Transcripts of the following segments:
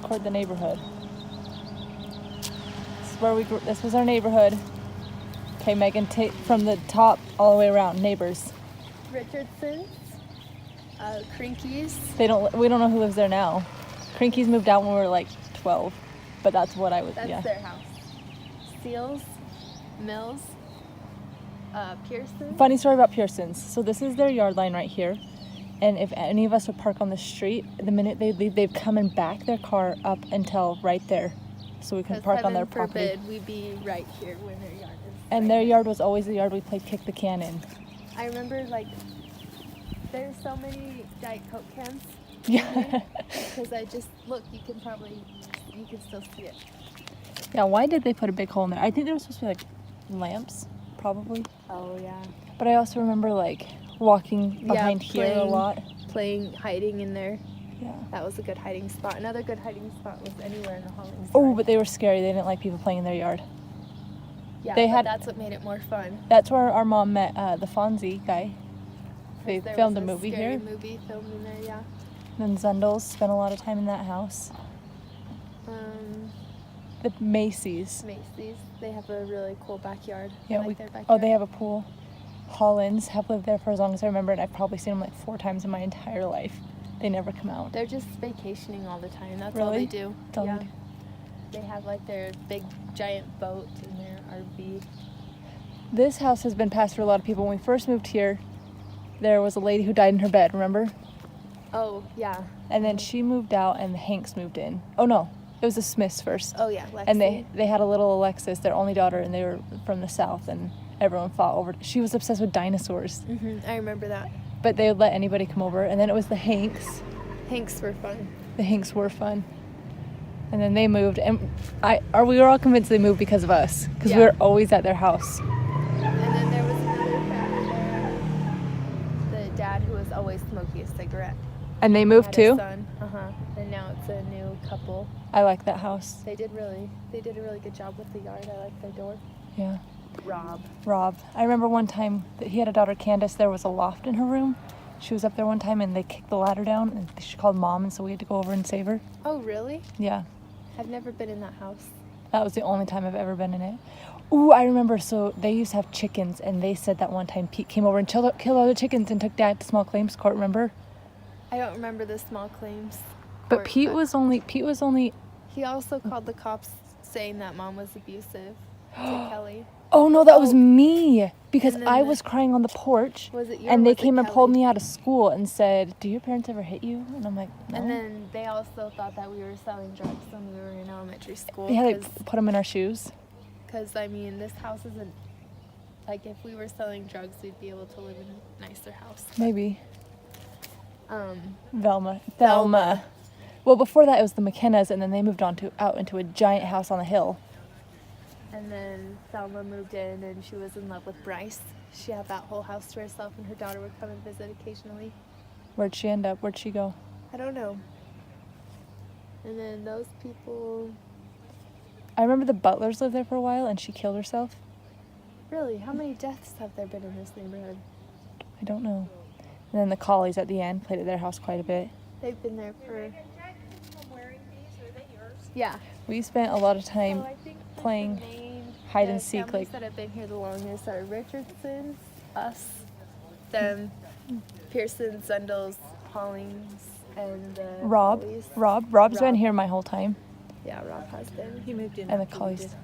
record the neighborhood. This was our neighborhood. Okay, Megan, take from the top all the way around. Neighbors. Richardson's, Crinkies. We don't know who lives there now. Crinkies moved out when we were like 12, but that's what I was. That's their house. Seals, Mills, Pearson. Funny story about Pearson's. So this is their yard line right here, and if any of us would park on the street, the minute they leave, they've come and back their car up until right there, so we can park on their property. Heaven forbid we be right here when their yard is. And their yard was always the yard we played kick the can in. I remember there's so many Diet Coke cans. Yeah. Because I just look, you can still see it. Yeah, why did they put a big hole in there? I think there was supposed to be like lamps, probably. Oh yeah. But I also remember like walking behind here a lot. Hiding in there. Yeah. That was a good hiding spot. Another good hiding spot was anywhere in the Hollings. Oh, but they were scary. They didn't like people playing in their yard. Yeah, that's what made it more fun. That's where our mom met the Fonzie guy. They filmed a movie here. Movie filmed in there, yeah. And Zundels spent a lot of time in that house. The Macy's. They have a really cool backyard. Yeah, I like their backyard. Oh, they have a pool. Hollins have lived there for as long as I remember, and I've probably seen them like 4 times in my entire life. They never come out. They're just vacationing all the time. That's really? all they do. That's all they do. They have like their big giant boat and their RV. This house has been passed through a lot of people. When we first moved here, there was a lady who died in her bed, remember? Oh, yeah. And then she moved out and the Hanks moved in. Oh no, it was the Smiths first. Oh yeah, Lexi. And they had a little Alexis, their only daughter, and they were from the South, and everyone fought over. She was obsessed with dinosaurs. I remember that. But they would let anybody come over. And then it was the Hanks. Hanks were fun. The Hanks were fun. And then they moved, and we were all convinced they moved because of us, because we were always at their house. And then there was another family there, the dad who was always smoking a cigarette. And they moved too? Son. And now it's a new couple. I like that house. They did a really good job with the yard. I like their door. Yeah. Rob. I remember one time that he had a daughter, Candace. There was a loft in her room. She was up there one time and they kicked the ladder down and she called mom, and so we had to go over and save her. Oh, really? Yeah. I've never been in that house. That was the only time I've ever been in it. Ooh, I remember. So they used to have chickens, and they said that one time Pete came over and killed all the chickens and took Dad to small claims court. Remember? I don't remember the small claims. But Pete was only. He also called the cops saying that mom was abusive to Kelly. Oh no, that was me, because I was crying on the porch. Was it you? And they came and pulled me out of school and said, "Do your parents ever hit you?" And I'm like, "No." And then they also thought that we were selling drugs when we were in elementary school. Yeah, they put them in our shoes. Because I mean, this house isn't like, if we were selling drugs, we'd be able to live in a nicer house. Maybe. Thelma. Well, before that it was the McKennas, and then they moved out into a giant house on the hill. And then Thelma moved in, and she was in love with Bryce. She had that whole house to herself, and her daughter would come and visit occasionally. Where'd she end up? Where'd she go? I don't know. And then those people... I remember the Butlers lived there for a while, and she killed herself. Really? How many deaths have there been in this neighborhood? I don't know. And then the Collies at the end played at their house quite a bit. They've been there for... Yeah. We spent a lot of time playing hide and seek. The families that have been here the longest are Richardson's, us, them, Pearson, Zundels, Hollings, and Rob. Collies. Rob's been here my whole time. Yeah, Rob has been. He moved in. And the Collies.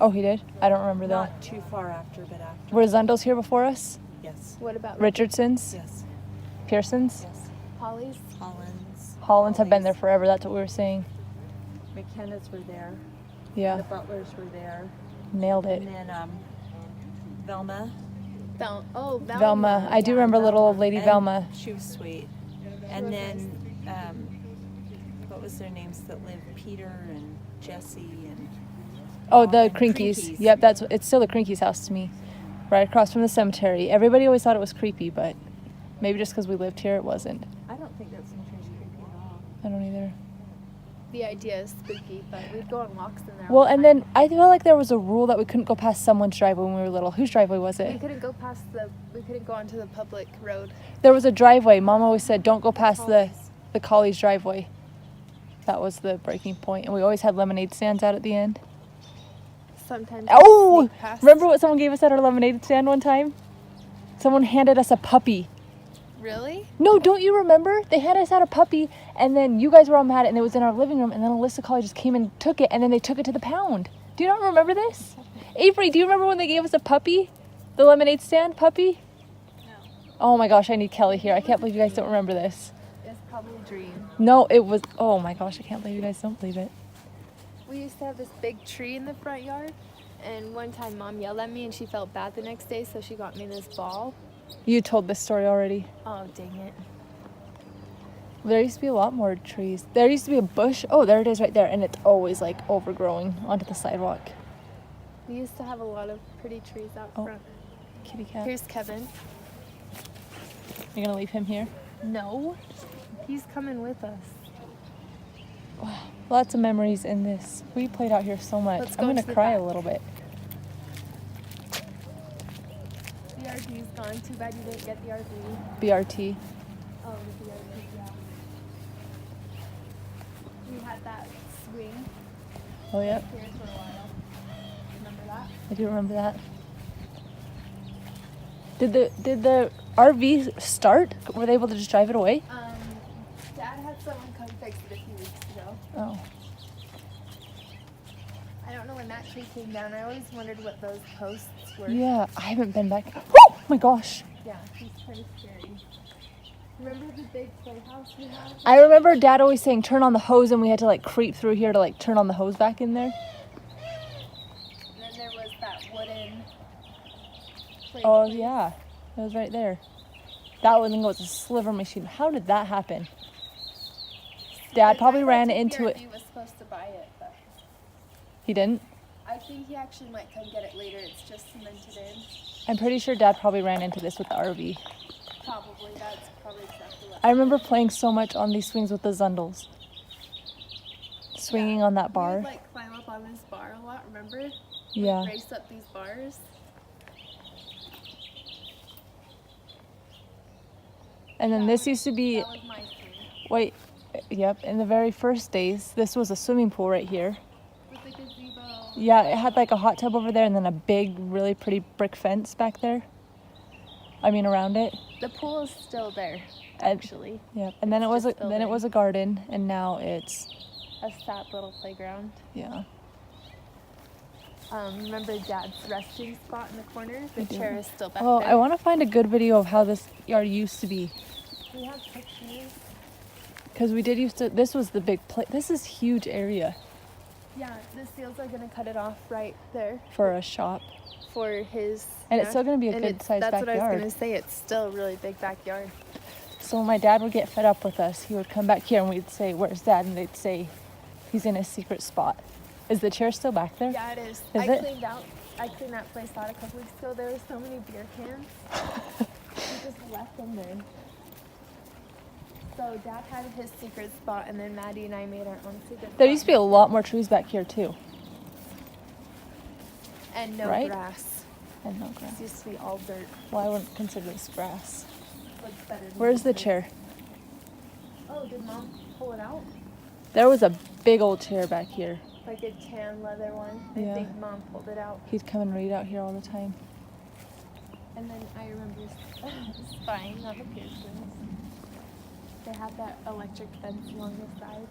Oh, he did? I don't remember though. Not too far after, but after. Were Zundels here before us? Yes. What about Richardson's? Yes. Pearson's? Yes. Hollies? Hollins have been there forever. That's what we were saying. McKenna's were there. Yeah. The Butlers were there. Nailed it. And then Velma. Velma. Velma. I do remember little old lady And Velma. She was sweet. And then, what was their names that lived? Peter and Jesse and... Oh, the and Crinkies. Yep, it's still the Crinkies' house to me. Right across from the cemetery. Everybody always thought it was creepy, but maybe just because we lived here, it wasn't. I don't think that cemetery's creepy at all. I don't either. The idea is spooky, but we'd go on walks in there. Well, and then I feel like there was a rule that we couldn't go past someone's driveway when we were little. Whose driveway was we it? couldn't go onto the public road. There was a driveway. Mom always said, don't go past the Colley's driveway. That was the breaking point. And we always had lemonade stands out at the end. Sometimes. Oh! sneak past. Remember what someone gave us at our lemonade stand one time? Someone handed us a puppy. Really? No, don't you remember? They had us out a puppy, and then you guys were all mad, and it was in our living room, and then Alyssa Colley just came and took it, and then they took it to the pound. Do you not remember this? Avery, do you remember when they gave us a puppy? The lemonade stand puppy? No. Oh my gosh, I need Kelly here. I can't believe you guys don't remember this. It's probably a dream. No, it was, oh my gosh, I can't believe you guys don't believe it. We used to have this big tree in the front yard, and one time Mom yelled at me, and she felt bad the next day, so she got me this ball. You told this story already. Oh, dang it. There used to be a lot more trees. There used to be a bush. Oh, there it is right there, and it's always like overgrowing onto the sidewalk. We used to have a lot of pretty trees out Oh. front. Kitty cat. Here's Kevin. You're gonna leave him here? No, he's coming with us. Wow, lots of memories in this. We played out here so much. Let's I'm go gonna to the cry a back. little bit. The RV's gone. Too bad you didn't get the RV. BRT. Oh, the RV, yeah. We had that swing Oh yep, here for a while. Remember that? I do remember that. Did the RV start? Were they able to just drive it away? Dad had someone come fix it a few weeks ago. Oh. I don't know when that tree came down. I always wondered what those posts were. Yeah, I haven't been back. Oh my gosh. Yeah, he's pretty scary. Remember the big playhouse we had? I remember Dad always saying turn on the hose, and we had to like creep through here to like turn on the hose back in there. And then there was that wooden play Oh place. yeah, it was right there. That one was a sliver machine. How did that happen? Dad The probably guy ran that took into the it. RV was supposed to buy it, but He didn't? I think he actually might come get it later. It's just cemented in. I'm pretty sure Dad probably ran into this with the RV. Probably. That's probably exactly what. I remember playing so much on these swings with the Zundels. Swinging on that We bar. would like climb up on this bar a lot. Remember? We'd Yeah. race up these bars. And then this used to be, That was my swing. wait, yep, in the very first days, this was a swimming pool right here. With the gazebo. Yeah, it had like a hot tub over there and then a big, really pretty brick fence back there. I mean, around it. The pool is still there, And- actually. Yeah, and then it was just then it building. was a garden, and now it's A sad little playground. yeah. Remember Dad's resting spot in the corner? The do. chair is still back Oh, there. I want to find a good video of how this yard used to be, We have pictures. because we did used to. This was the big place. This is huge area Yeah, the seals are gonna cut it off right there for a shop, for his. and it's still gonna be a and good it's- sized That's what I was backyard. gonna say. It's still a really big backyard. So when my dad would get fed up with us, he would come back here and we'd say, "Where's Dad?" And they'd say, "He's in his secret spot." Is the chair still back there? Yeah, it is. Is I it? cleaned that place out a couple weeks ago. There were so many beer cans. We just left them there. So Dad had his secret spot, and then Maddie and I made our own secret spot. There used to be a lot more trees back here too, and no right? grass. and no grass. It used to be all dirt. Well, I wouldn't consider this grass. Looks better than Where's the this. chair? Oh, did Mom pull it out? There was a big old chair back here. Like a tan leather one. Yeah. I think Mom pulled it out. He'd come and read out here all the time. And then I remember spying on the Pearsons. They had that electric fence along the side.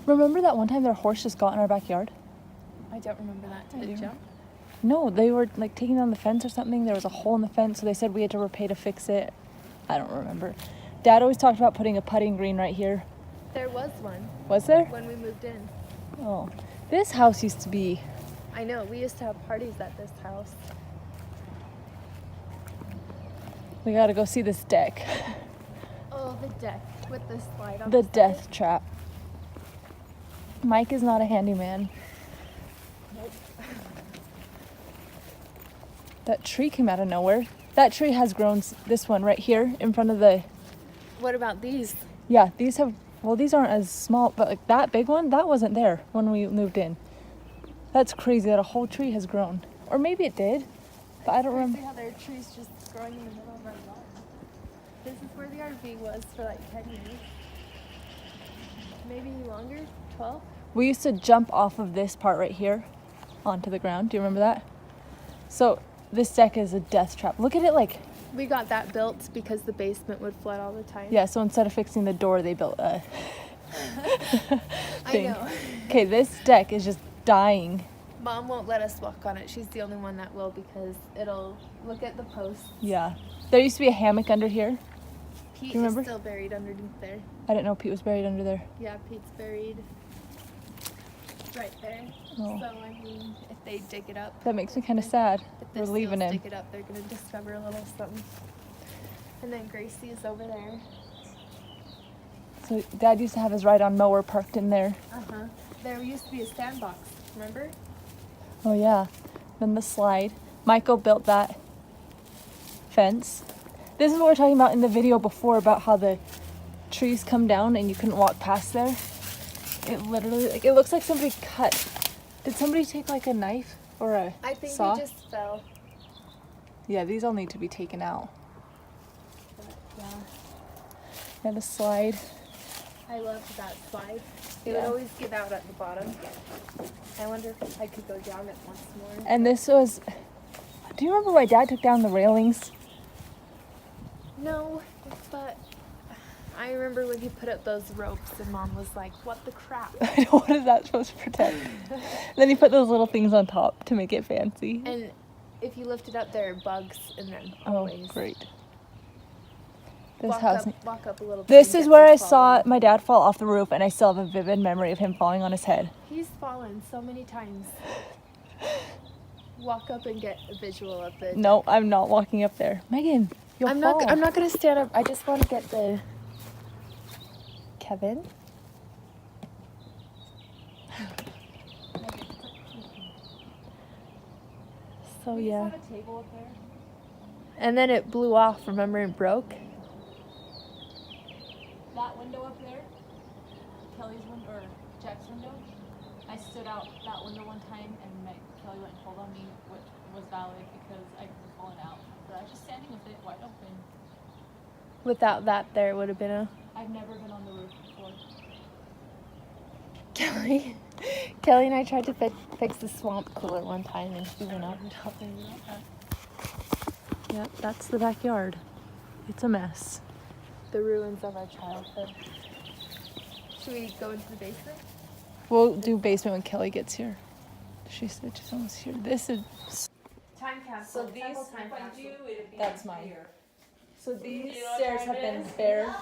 Remember that one time their horse just got in our backyard? I don't remember that. I Did it do. jump? No, they were like taking down the fence or something. There was a hole in the fence, so they said we had to repay to fix it. I don't remember. Dad always talked about putting a putting green right here. There was one Was there? when we moved in. Oh. This house used to be. I know. We used to have parties at this house. We gotta go see this deck. Oh, the deck with the slide on The side. death trap. Mike is not a handyman. Nope. That tree came out of nowhere. That tree has grown. This one right here in front of the. What about these? Yeah, these have. Well, these aren't as small, but like that big one, that wasn't there when we moved in. That's crazy that a whole tree has grown. Or maybe it did, but I don't remember. See how there are trees just growing in the middle of our yard. This is where the RV was for like 10 years. maybe longer, 12. We used to jump off of this part right here onto the ground. Do you remember that? So this deck is a death trap. Look at it like, We got that built because the basement would flood all the time. yeah, so instead of fixing the door, they built a I thing. know. Okay, this deck is just dying. Mom won't let us walk on it. She's the only one that will because it'll look at the posts. Yeah. There used to be a hammock under here. Pete you remember? is still buried underneath there. I didn't know Pete was buried under there. Yeah, Pete's buried right there. Oh. So, I mean, if they dig it up, That makes me kind of sad. if the We're leaving seals him. dig it up, they're going to discover a little something. And then Gracie is over there. So Dad used to have his ride-on mower parked in there. Uh-huh. There used to be a sandbox, remember? Oh yeah. Then the slide. Michael built that fence. This is what we were talking about in the video before about how the trees come down and you couldn't walk past there. It literally, like, it looks like somebody cut. Did somebody take like a knife or a I think saw? he just fell. Yeah, these all need to be taken out. But, yeah. And a slide. I loved that slide. It Yeah. would always get out at the bottom. I wonder if I could go down it once more. And this was, do you remember why Dad took down the railings? No, but I remember when he put up those ropes and Mom was like, what the crap? What is that supposed to protect? Then he put those little things on top to make it fancy. And if you lift it up, there are bugs in them Oh, always. great. This Walk house. walk up a little bit. This and is get where to I saw falling. my dad fall off the roof, and I still have a vivid memory of him falling on his head. He's fallen so many times. Walk up and get a visual of it. No, I'm not walking up there. Megan, you'll I'm fall. not. I'm not gonna stand up. I just want to get the. Kevin. So yeah. And then it blew off. Remember, and broke. That window up there, Kelly's window or Jack's window. I stood out that window one time, and Kelly went and told on me, which was valid because I could have fallen out. But I was just standing with it wide open. Without that, there would have been a. I've never been on the roof before. Kelly and I tried to fix the swamp cooler one time, and she went up. Yep, that's the backyard. It's a mess. The ruins of our childhood. Should we go into the basement? We'll do basement when Kelly gets here. She said she's almost here. This is. Time capsule. That's mine. So these stairs have been bare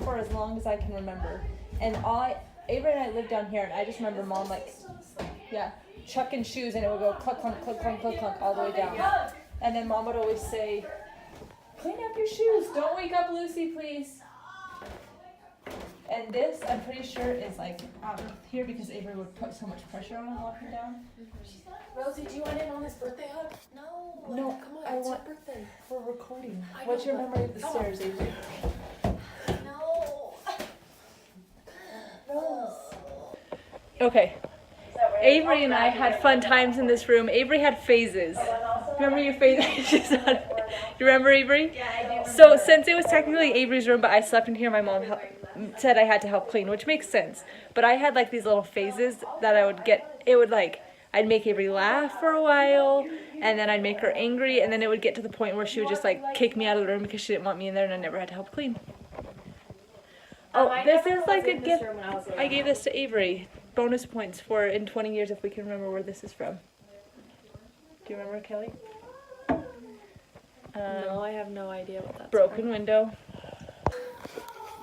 for as long as I can remember. And Avery and I lived down here, and I just remember Mom chucking shoes, and it would go cluck, clunk, cluck, clunk, cluck, clunk all the way down. And then Mom would always say, "Clean up your shoes. Don't wake up Lucy, please." And this, I'm pretty sure, is like out of here because Avery would put so much pressure on it walking down. Rosie, do you want in on this birthday hug? No. No, Come on, I it's want- your birthday. We're recording. I What's know, your but- memory of the Come stairs, Avery? No. Okay. Avery and I had fun times in this room. Avery had phases. Remember your phases? You remember Avery? Yeah, I do. So since it was technically Avery's room, but I slept in here, my mom said I had to help clean, which makes sense. But I had like these little phases that I would get. It would like, I'd make Avery laugh for a while, and then I'd make her angry, and then it would get to the point where she would just like kick me out of the room because she didn't want me in there, and I never had to help clean. Oh, this is like a gift. I gave this to Avery. Bonus points for in 20 years if we can remember where this is from. Do you remember, Kelly? No, I have no idea what that's Broken window.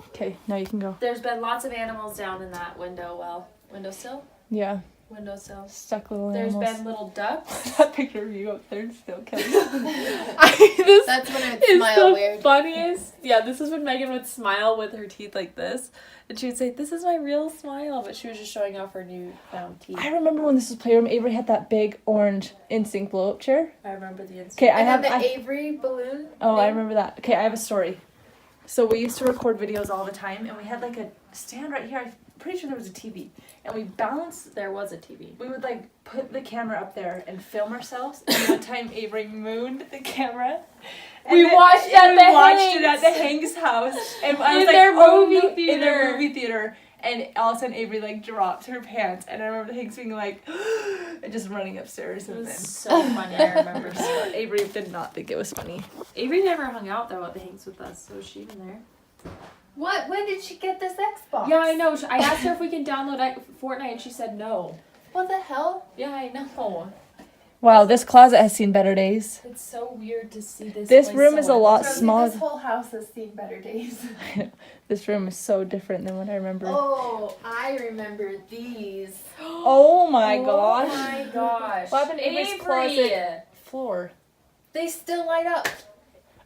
Okay, now you can go. There's been lots of animals down in that windowsill. Yeah, Windowsill. stuck little There's animals. been little ducks. That picture of you up there and still, Kelly. This That's when I would is smile the weird. funniest. Yeah, this is when Megan would smile with her teeth like this. And she would say, "This is my real smile," but she was just showing off her new found teeth. I remember when this was playroom, Avery had that big orange Instinct blow-up chair. I remember the instant. Okay, I And have. then the I, Avery balloon. oh, I thing. remember that. Okay, I have a story. So we used to record videos all the time, and we had like a stand right here. I'm pretty sure there was a TV, and we balanced. There was a TV. We would like put the camera up there and film ourselves. And one time Avery mooned the camera. And We then- watched and at we the watched it Hanks. at the Hanks house. And I was In like, their oh, movie no, in their theater. movie theater. and all of a sudden Avery like dropped her pants, and I remember Hanks being like, and just running upstairs, It and was then so funny. I remember. Avery did not think it was funny. Avery never hung out though at the Hanks with us, so was she even there? What? When did she get this Xbox? Yeah, I know. I asked her if we can download Fortnite, and she said no. What the hell? Yeah, I know. Wow, this closet has seen better days. It's so weird to see this. This place room so is a lot Rosie, smaller. This whole house has seen better days. This room is so different than what I remember. Oh, I remember these. Oh my gosh. Oh my gosh. What happened to Avery's closet floor? They still light up.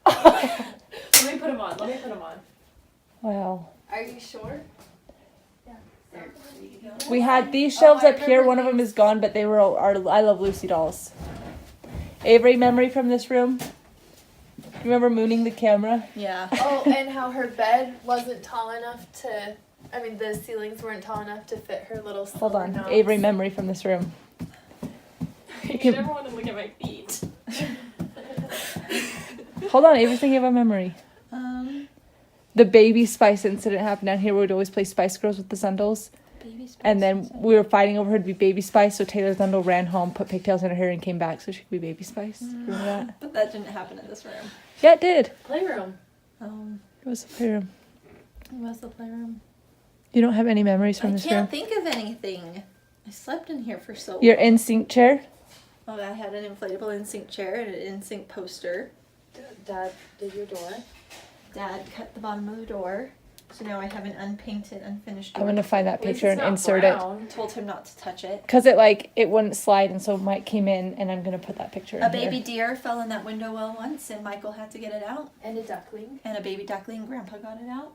Let me put them on. Wow. Are you sure? We had these shelves I up here. remember One of them is gone, but they were our I Love Lucy dolls. Avery, memory from this room? You remember mooning the camera? Yeah. Oh, and how her bed wasn't tall enough to. I mean, the ceilings weren't tall enough to fit her little. Hold on. knobs. Avery, memory from this room. You never want to look at my feet. Hold on, Avery's thinking of a memory. The Baby Spice incident happened down here. We would always play Spice Girls with the Zundles. Baby Spice. And then we were fighting over her to be Baby Spice, so Taylor Zundle ran home, put pigtails in her hair, and came back so she could be Baby Spice. Remember that? But that didn't happen in this room. Yeah, it did. Playroom. It was a playroom. It was the playroom. You don't have any memories from I this room? can't think of anything. I slept in here for so long. Your NSYNC chair? Oh, I had an inflatable NSYNC chair and an NSYNC poster. Dad did your door. Dad cut the bottom of the door. So now I have an unpainted, unfinished I'm door. gonna find that At least picture it's and not insert brown. Told him not to touch it. Cause it wouldn't slide, and so Mike came in, and I'm gonna put that picture in A baby here. deer fell in that window well once, and Michael had to get it out. And a duckling. And a baby duckling, Grandpa got it out.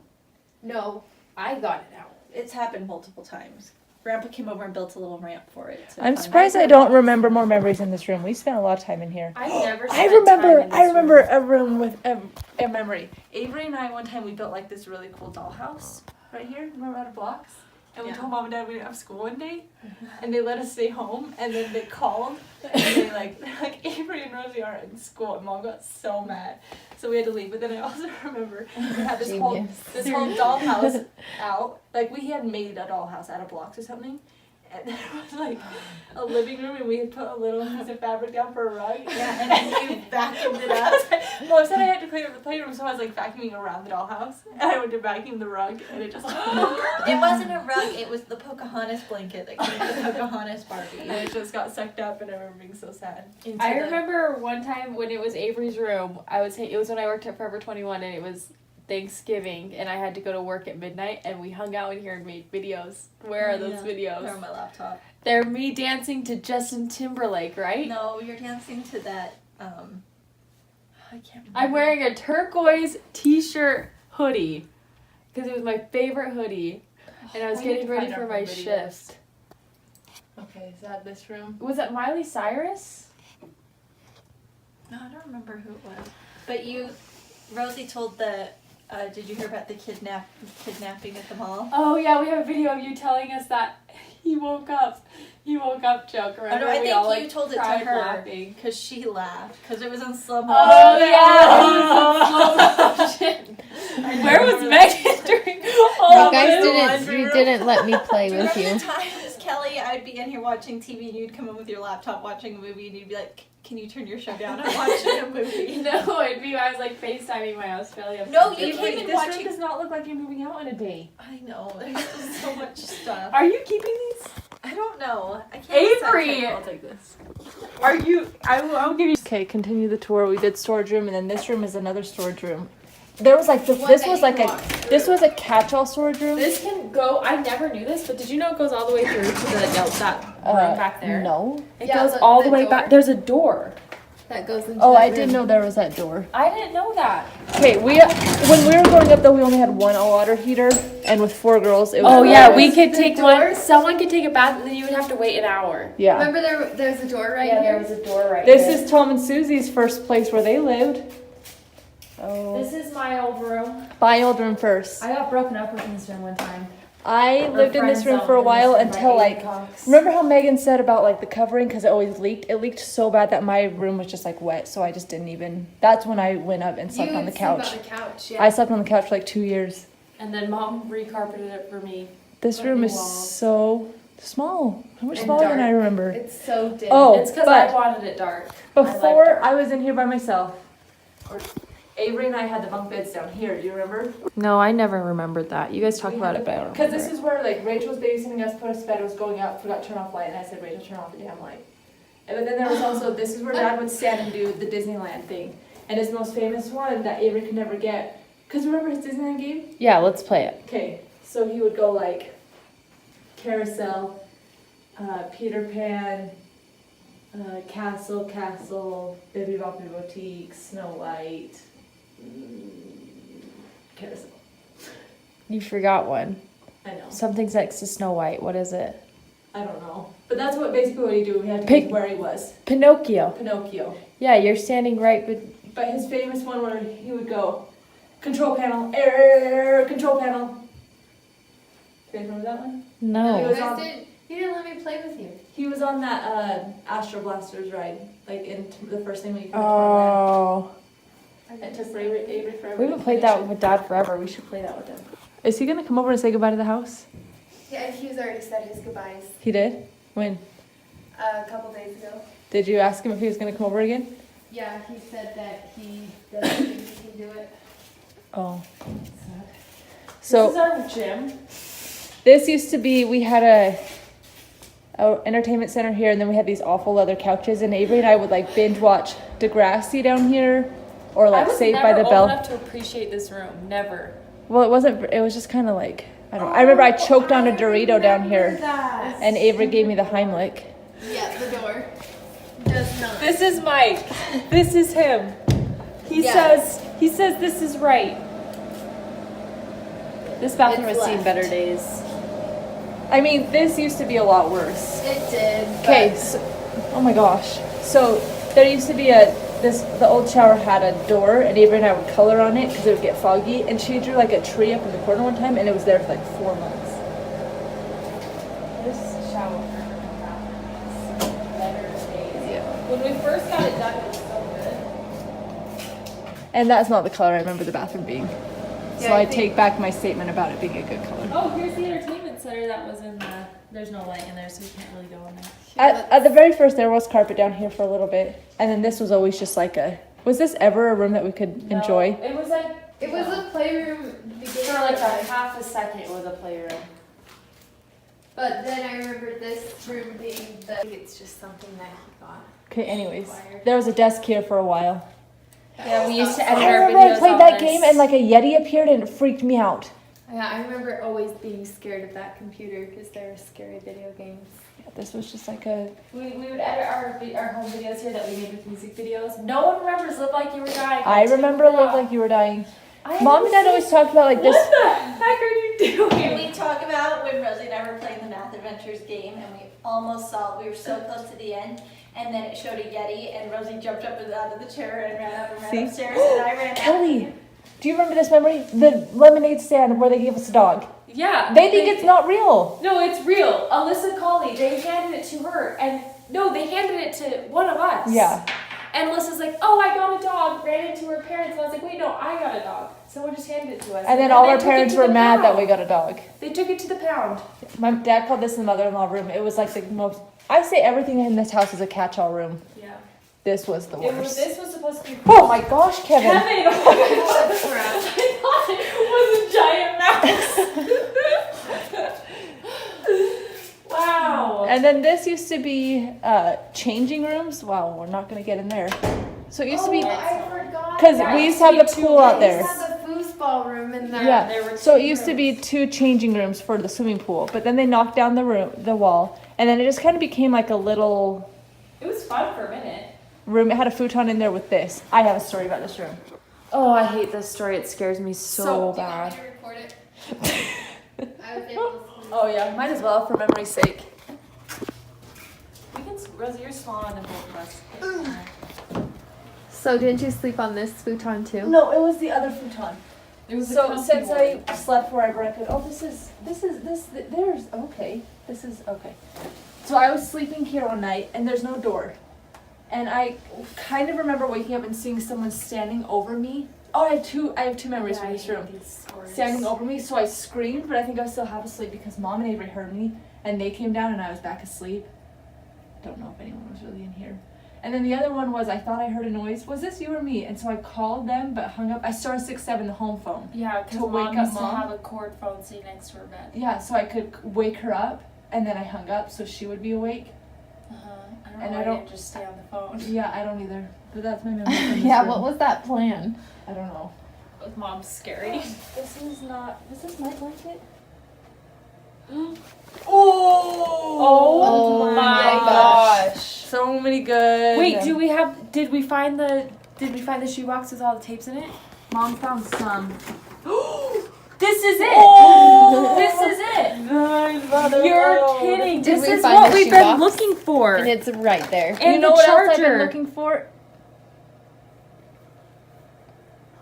No, I got it out. It's happened multiple times. Grandpa came over and built a little ramp for it. to I'm climb surprised out. I don't remember more memories in this room. We spent a lot of time in here. I never. I spent time in this remember room. a room with a memory. Avery and I one time we built like this really cool dollhouse right here. Remember out of blocks? And we Yeah. told Mom and Dad we didn't have school one day, and they let us stay home. And then they called, and they're like Avery and Rosie aren't in school, and Mom got so mad, so we had to leave. But then I also remember we had this whole dollhouse out. Like we had made a dollhouse out of blocks or something. And there was like a living room, and we had put a little piece of fabric down for a rug. Yeah, and then you vacuumed it up. Mom said I had to clean up the playroom, so I was like vacuuming around the dollhouse, and I went to vacuum the rug, and it just It wasn't a rug, it was the Pocahontas blanket that came with the Pocahontas Barbie. and it just got sucked up, and I remember being so sad. I remember one time when it was Avery's room. I would say it was when I worked at Forever 21, and it was Thanksgiving, and I had to go to work at midnight, and we hung out in here and made videos. Where are those videos? They're on my laptop. They're me dancing to Justin Timberlake, right? No, you're dancing to that, I can't remember. I'm wearing a turquoise t-shirt hoodie because it was my favorite hoodie, and I was We need getting to ready find for our my home videos. shift. Okay, is that this room? Was that Miley Cyrus? No, I don't remember who it was. But Rosie told did you hear about the kidnapping at the mall? Oh yeah, we have a video of you telling us that he woke up joke. Oh, Remember? no, I We think all, you like, told it to cried her laughing. because she laughed because it was on slow motion. Oh yeah, Where was Megan during all You guys this? didn't let me play with Remember you. the times, Kelly, I would be in here watching TV and you'd come in with your laptop watching a movie and you'd be like, can you turn your show down? I'm watching a movie. No, I was like FaceTiming my Australia. No, friend. you came in This watching. room does not look like you're moving out in a day. I know, there's just so much stuff. Are you keeping these? I don't know. I can't Avery! decide. I'll take this. Are you? I'll give you. Okay, continue the tour. We did storage room, and then this room is another storage room. There was like One this that was you like walked this was a catch-all storage room. This can go. I never knew this, but did you know it goes all the way through to that room back there? No. It Yeah, goes the- all the the way door. back. There's a door. That goes into Oh, that I room. didn't know there was that door. I didn't know that. Okay, when we were growing up though, we only had one water heater, and with 4 girls, it was. Oh yeah, always- we could The take doors? one. Someone could take a bath, and then you would have to wait an hour. Yeah. Remember there's a door right Yeah, here? there was a door right This here. is Tom and Susie's first place where they lived. Oh. This is my old room. My old room first. I got broken up with in this room one time. I lived in this room for a while until like. Remember how Megan said about like the covering because it always leaked? It leaked so bad that my room was just like wet, so I just didn't even. That's when I went up and slept You on the sleep couch. on the couch, yeah. I slept on the couch for like 2 years. And then Mom recarpeted it for me. This room is so small. How much And smaller than dark. I remember? It's so dim. Oh, It's because but I wanted it dark. before I was in here by myself, Avery and I had the bunk beds down here. Do you remember? No, I never remembered that. You guys talk about it, but I don't Because this is where like Rachel was babysitting us, put us to bed, was going out, forgot to turn off light, and I said, Rachel, turn off the damn light. And but then there was also, this is where Dad would stand and do the Disneyland thing. And his most famous one that Avery could never get. Because remember his Disneyland game? Yeah, let's play it. Okay, so he would go like Carousel, Peter Pan, Castle, Bibbidi Bobbidi Boutique, Snow White, Carousel. You forgot one. I know. Something's next to Snow White. What is it? I don't know. But that's what basically what he do. We had to Pick- pick where he was. Pinocchio. Pinocchio. Yeah, you're standing right, But his famous one where he would go, control panel, error, control panel. Do you guys remember that one? no. He was on- You didn't let me play with you. He was on that Astro Blasters ride, like in the first thing when you came to Oh. Tomorrowland. It took Avery forever. We haven't played that with Dad forever. We should play that with him. Is he gonna come over and say goodbye to the house? Yeah, he was already said his goodbyes He did? When? a couple days ago. Did you ask him if he was gonna come over again? Yeah, he said that he doesn't think he can do it. Oh. This So is our gym. this used to be, we had a entertainment center here, and then we had these awful leather couches, and Avery and I would like binge watch Degrassi down here, or like Saved by the Bell. I was never old enough to appreciate this room. Never. Well, it wasn't. It was just kind of like I don't know. I remember I choked on a Dorito down here, and Avery gave me the Heimlich. Yeah, the door does not. This is Mike. This is him. He Yes. says this is right. This bathroom It's has seen left. better days. I mean, this used to be a lot worse. It did. Okay, so, oh my gosh. So there used to be the old shower had a door, and Avery and I would color on it because it would get foggy, and she drew like a tree up in the corner one time, and it was there for like 4 months. This shower is better days. When we first got it done, it was so good. And that's not the color I remember the bathroom being. So Yeah, I I think- take back my statement about it being a good color. Oh, here's the entertainment center that was in the. There's no light in there, so you can't really go in there. At the very first, there was carpet down here for a little bit, and then this was always just like a. Was this ever a room that we could enjoy? It was like. It was a playroom For like a half a second, it was a playroom. But then I remember this room being the. It's just something that he got. Okay, anyways, there was a desk here for a while. Yeah, we used to edit I our remember I videos played on that this. game, and like a Yeti appeared, and it freaked me out. Yeah, I remember always being scared of that computer because there were scary video games. This was just like a. We would edit our home videos here that we made with music videos. No one remembers Live Like You Were Dying. I remember Live Like You Were Dying. I Mom and Dad always talked about like this. What the heck are you Can doing? we talk about when Rosie and I were playing the Math Adventures game and we almost saw, we were so close to the end, and then it showed a Yeti and Rosie jumped up out of the chair and ran up and ran See? upstairs and I ran Kelly, do you remember this memory? The lemonade stand where they gave us a dog. Yeah. They think it's not real. No, it's real. Alyssa Colley, they handed it to her. And no, they handed it to one of us. Yeah. And Alyssa's like, oh, I got a dog, ran into her parents. And I was like, wait, no, I got a dog. Someone just handed it to us. And then all they our took it parents to were the mad that pound. we got a dog. They took it to the pound. My dad called this the mother-in-law room. It was like the most. I say everything in this house is a catch-all room. Yeah. This was the worst. This was supposed to be. Oh my gosh, Kevin. Kevin! Oh my God. I thought it was a giant mouse. Wow. And then this used to be changing rooms. Wow, we're not gonna get in there. So it used to be I forgot. because that. we used to have the pool out We used there. to have the foosball room in there. Yeah. There were So it two used to be rooms. 2 changing rooms for the swimming pool, but then they knocked down the wall, and then it just kind of became like a little It was fun for a minute. room. It had a futon in there with this. I have a story about this room. Oh, I hate this story. It scares me so Do you want bad. me to record it? I was able to. Oh yeah, might as well for memory's sake. We can, Rosie, you're smaller than both of us. So didn't you sleep on this futon too? No, it was the other futon. It was So since I slept where I broke it, oh, this is there's okay. This is okay. So I was sleeping here one night, and there's no door, and I kind of remember waking up and seeing someone standing over me, Oh, I have two memories Yeah, from I this hate room. these stories. Standing over me, so I screamed, but I think I was still half asleep because Mom and Avery heard me, and they came down, and I was back asleep. Don't know if anyone was really in here. And then the other one was I thought I heard a noise. Was this you or me? And so I called them, but hung up. I star 67 the home phone. Yeah, because To wake Mom up used to Mom? have a cord phone sitting next to her bed. Yeah, so I could wake her up, and then I hung up so she would be awake. I don't And know I why don't- I didn't just stay on the phone. Yeah, I don't either. But that's my memory. From this Yeah, room. what was that plan? I don't know. With Mom's scary. This is not. Was this my blanket? Oh my gosh. So many good. Wait, did we find the shoebox with all the tapes in it? Mom found some. This is it! Oh! This is it! You're kidding. Did This we is find what the we've been shoebox? looking for. And it's right there. And you know the what else I've charger. been looking for?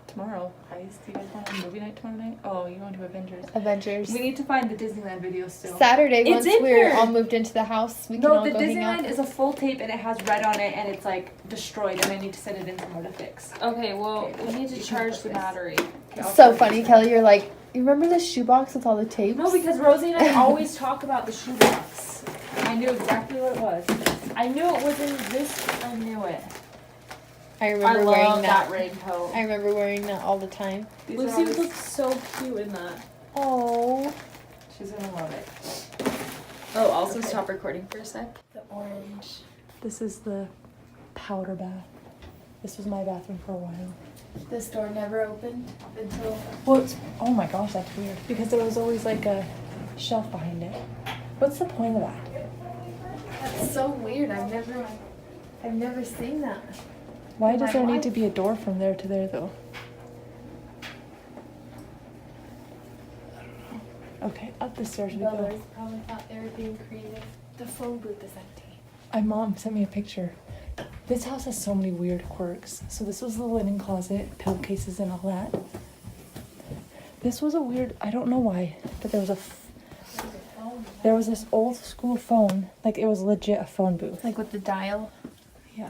Tomorrow, guys. Do you guys want a movie night tomorrow night? Oh, you want to Avengers? Avengers. We need to find the Disneyland video still. Saturday, It's once in we're here. all moved into the house, we can No, all the go hang out. Disneyland is a full tape and it has red on it and it's like destroyed and I need to send it in somewhere to fix. Okay, well, Okay, we need to you can charge put the this. battery. Okay, I'll So put funny, this Kelly. You're like, you remember the shoebox with all the tapes? No, because Rosie and I always talk about the shoebox. in. I knew exactly what it was. I knew it was in this. I knew it. I remember wearing that. raincoat. I remember wearing that all the time. These are Lucy all would the- look so cute in that. Oh. She's gonna love it. Oh, also Okay. stop recording for a sec. The orange. This is the powder bath. This was my bathroom for a while. This door never opened until. Well, oh my gosh, that's weird. Because there was always like a shelf behind it. What's the point of that? That's so weird. I've never seen that. Why does there need to be a door from there to there though? I don't know. Okay, up the stairs we go. Builders probably thought they were being creative. The phone booth is empty. My mom sent me a picture. This house has so many weird quirks. So this was the linen closet, pillowcases and all that. This was a weird, I don't know why, but there was this old school phone, like it was legit a phone booth. Like with the dial. Yeah.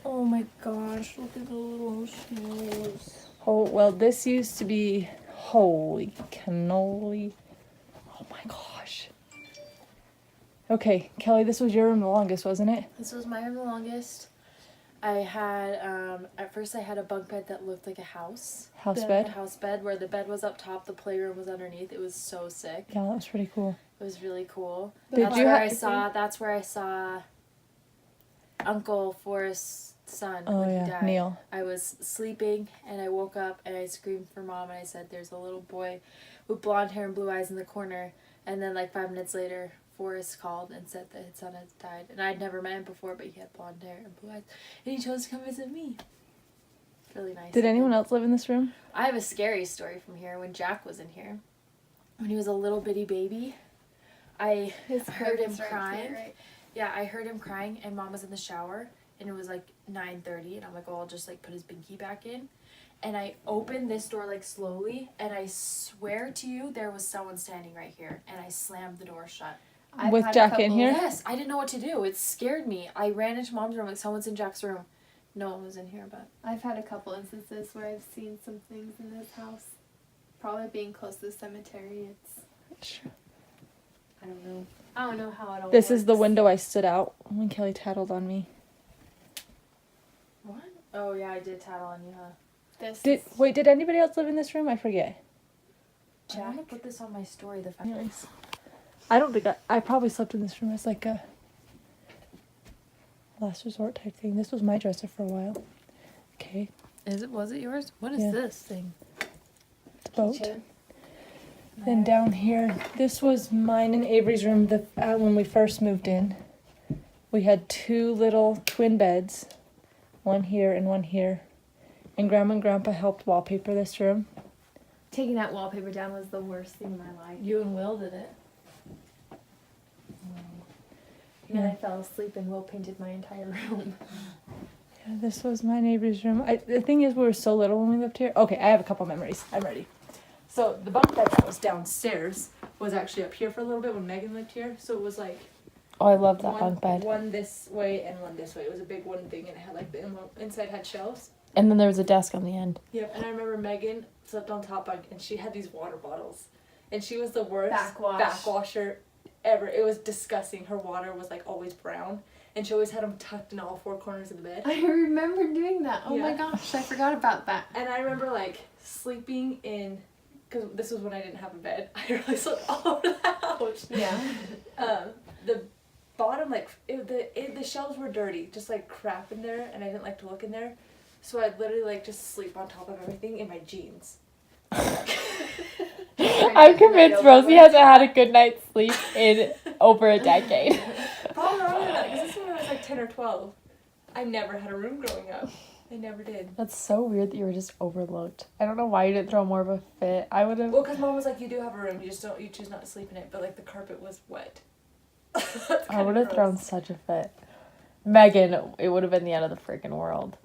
Oh my gosh, look at the little shoes. Oh, well, this used to be, holy cannoli. Oh my gosh. Okay, Kelly, this was your room the longest, wasn't it? This was my room the longest. I had at first I had a bunk bed that looked like a house. House A bed? house bed where the bed was up top, the playroom was underneath. It was so sick. Yeah, that was pretty cool. It was really cool. Did That's you where ha- that's where I saw Uncle Forrest's son Oh when he yeah, died. Neil. I was sleeping and I woke up and I screamed for Mom and I said, "There's a little boy with blonde hair and blue eyes in the corner." And then like 5 minutes later, Forrest called and said that his son had died. And I'd never met him before, but he had blonde hair and blue eyes. And he chose to come visit me. Really nice. Did anyone else live in this room? I have a scary story from here when Jack was in here. When he was a little bitty baby, I heard him crying. Yeah, I heard him crying and Mom was in the shower and it was like 9:30 and I'm like, "Oh, I'll just like put his binky back in." And I opened this door like slowly and I swear to you there was someone standing right here and I slammed the door shut. With Jack in here? Yes, I didn't know what to do. It scared me. I ran into Mom's room like someone's in Jack's room. No one was in here, but I've had a couple instances where I've seen some things in this house. Probably being close to the cemetery, I don't know. I don't know how it all This is the works. window I stood out when Kelly tattled on me. what? Oh yeah, I did tattle on you, huh? This Did anybody else live in this room? I forget. I want to put this on my story. The fact Anyways. I don't think I probably slept in this room as like a last resort type thing. This was my dresser for a while. Okay, was it yours? What is Yeah. this thing? the boat. Then down here, this was mine and Avery's room when we first moved in. We had 2 little twin beds, one here and one here. And Grandma and Grandpa helped wallpaper this room. Taking that wallpaper down was the worst thing in my life. You and Will did it. And then I fell asleep and Will painted my entire room. Yeah, this was my neighbor's room. The thing is, we were so little when we lived here. Okay, I have a couple memories. I'm ready. So the bunk bed that was downstairs was actually up here for a little bit when Megan lived here. So it was like Oh, I love that bunk bed. One this way and one this way. It was a big wooden thing, and it had like the inside had shelves. And then there was a desk on the end. Yep. And I remember Megan slept on top bunk, and she had these water bottles, and she was the worst backwasher ever. It was disgusting. Her water was like always brown, and she always had them tucked in all four corners of the bed. I remember doing that. Oh my Yeah. gosh, I forgot about that. And I remember like sleeping in, because this was when I didn't have a bed. I really slept all over the house. Yeah. The bottom, like the shelves were dirty, just like crap in there, and I didn't like to look in there, so I'd literally like just sleep on top of everything in my jeans. I'm convinced Rosie hasn't had a good night's sleep in over a decade. Probably longer than that, because this is when I was like 10 or 12. I never had a room growing up. I never did. That's so weird that you were just overlooked. I don't know why you didn't throw more of a fit. I would have. Well, because Mom was like, you do have a room, you choose not to sleep in it, but like the carpet was wet. I would have thrown such a fit. Megan, it would have been the end of the freaking world.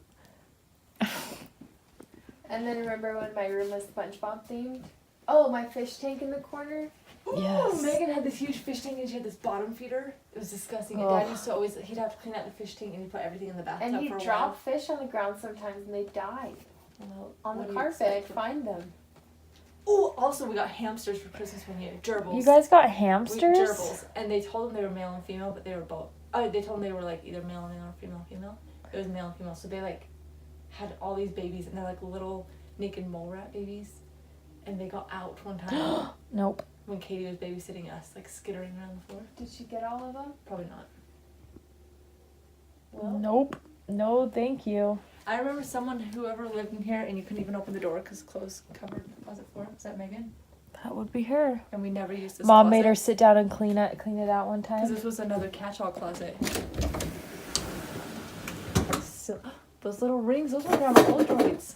And then remember when my room was SpongeBob themed? Oh, my fish tank in the corner? Yes. Ooh, Megan had this huge fish tank and she had this bottom feeder. It was disgusting. And Dad used to always, he'd have to clean out the fish tank and he'd put everything in the bathtub And for he'd a drop fish on the ground sometimes and they died. while. On What the do you carpet, I'd expect? find them. Oh, also we got hamsters for Christmas one year. Gerbils. You guys got We- hamsters? Gerbils. And they told them they were male and female, but they were both. They told them they were like either male or female. It was male and female. So they like had all these babies and they're like little naked mole rat babies. And they got out one time Nope. when Katie was babysitting us, like skittering around the floor. Did she get all of them? Probably not. Nope. No, thank you. I remember whoever lived in here, and you couldn't even open the door because clothes covered the closet floor. Was that Megan? That would be her. And we never used this Mom made her sit down and clean it out one because time. this was another catch-all closet. So, those little rings, those were Grandma Oldroyd's.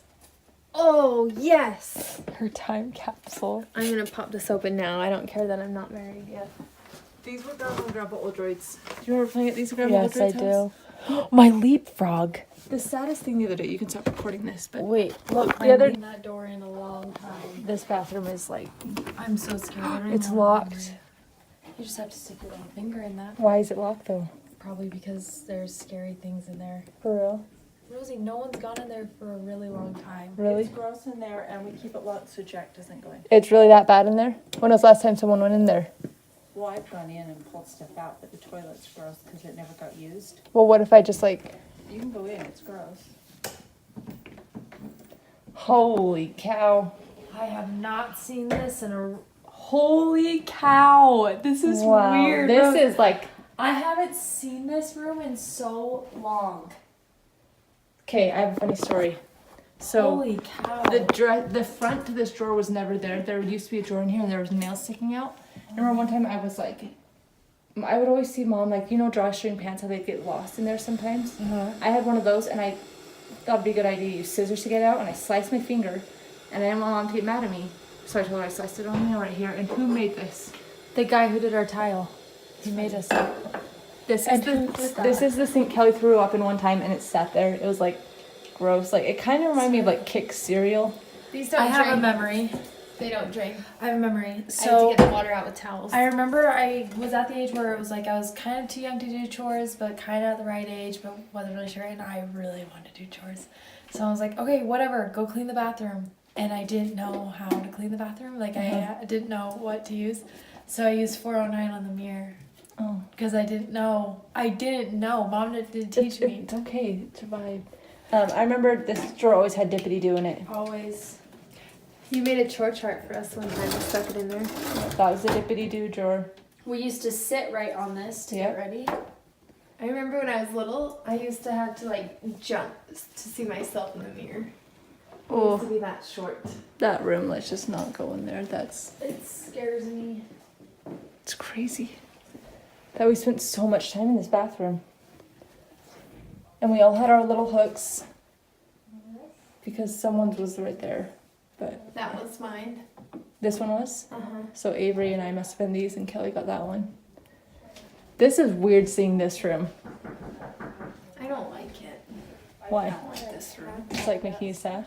Oh, yes! Her time capsule. I'm gonna pop this open now. I don't care that I'm not married yet. These were Grandpa Oldroyd's. Do you remember playing at these at Grandma Yes, I Oldroyd's house? do. My leapfrog. The saddest thing the other day, you can stop recording this, but Wait, look. I haven't that door in a long time. This bathroom is like, I'm so scared. I don't it's even know how to locked. do it. You just have to stick your little finger in that. Why is it locked though? Probably because there's scary things in there. For real? Rosie, no one's gone in there for a really long time. Really? It's gross in there, and we keep it locked so Jack doesn't go in. It's really that bad in there? When was the last time someone went in there? Well, I've gone in and pulled stuff out, but the toilet's gross because it never got used. Well, what if I just like... You can go in, it's gross. Holy cow. I have not seen this in a. Holy cow! This is Wow. weird. This Rosie. is like... I haven't seen this room in so long. okay, I have a funny story. So Holy cow! the front to this drawer was never there. There used to be a drawer in here, and there was nails sticking out. I remember one time I was like, I would always see Mom like drawstring pants how they'd get lost in there sometimes. I had one of those, and I thought it'd be a good idea to use scissors to get it out, and I sliced my finger, and I didn't want Mom to get mad at me, so I told her I sliced it on the nail right here. And who made this? The guy who did our tile. He made us. This is the sink Kelly threw up in one time, and it sat there. It was like gross. Like it kind of reminded me of like Kix cereal. These don't I have drain. a memory. They don't drain. I have a memory. I have So to get the water out with towels. I remember I was at the age where it was like I was kind of too young to do chores, but kind of at the right age, but wasn't really sure. And I really wanted to do chores. So I was like, okay, whatever, go clean the bathroom. And I didn't know how to clean the bathroom. Like I didn't know what to use. So I used 409 on the mirror. Oh. Because I didn't know. Mom didn't teach me. It's okay. It survived. I remember this drawer always had Dippity Doo in it. Always. You made a chore chart for us one time and stuck it in there. That was the Dippity Doo drawer. We used to sit right on this to get ready. I remember when I was little, I used to have to like jump to see myself in the mirror. I used to be that short. That room, let's just not go in there. It scares me. It's crazy. That we spent so much time in this bathroom. And we all had our little hooks. Because someone's was right there. But That was mine. this one was. Uh-huh. So Avery and I must have been these, and Kelly got that one. This is weird seeing this room. I don't like it. Why? I don't like this room. It's like making you sad.